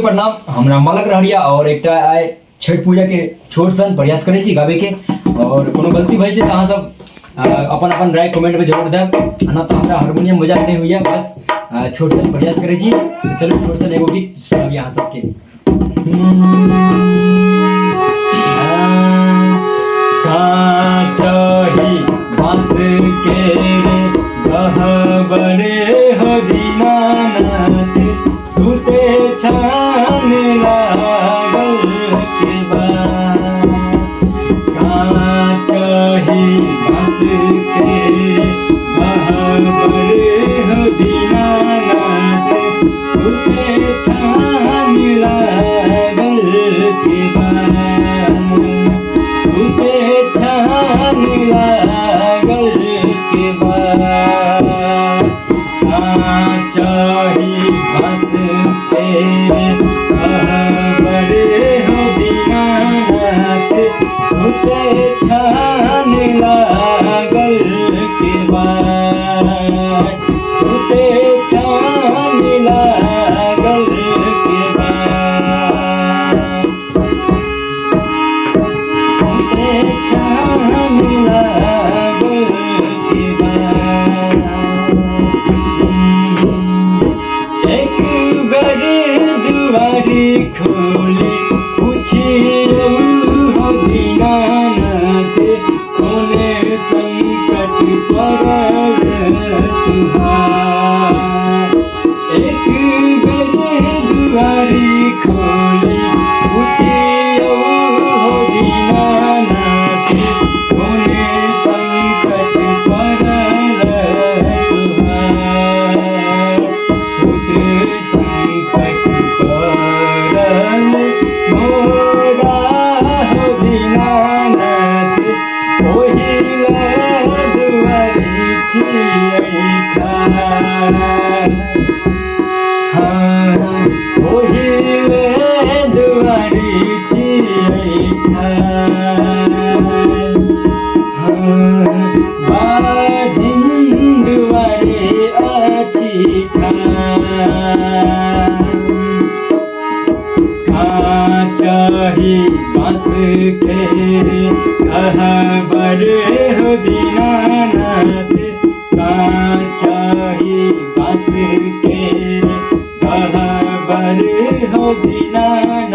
प्रणाम, हमरा मालक रहरिया और एक आए छठ पूजा के छोट सन प्रयास करे छी गावे के और कोनो गलती भई त अहाँ सब अपन अपन राय कमेंट में जरूर देब। ना तो हमरा हारमोनियम बजा नहीं हुई है, बस छोट सन प्रयास करे छी। तो चलो छोट सन एगो गीत सुनाबी अहाँ सबके। चाही बांस के गहबरे हो दीनानाथ, सुते छान लागल के बाद। चाही बांस के गहबरे हो दीनानाथ, सुते छान लागल के बाद। सुते छान लागल के बाद। चाही बांस के गहबरे हो दीनानाथ, सुते छान लागल के बाद। सुते छान लागल के बाद। सुते छान लागल के बाद। एक बेर दुआरी खोली पूछियो हो दीनानाथ, कोने संकट पड़ल तुहार। एक बेर दुआरी खोली पूछियो हो दीनानाथ, कोने संकट पड़ल तुहार। पुत्र संकट पड़ल मोरा हो दीनानाथ, ओहि ले दुआरी छियै ठाढ़। ओहि ले दुआरी छियै ठाढ़। बाझिन दुआरे अछि ठाढ़। चाही बांस के गहबरे हो दीनानाथ, चाही बांस के गहबरे हो दीनानाथ।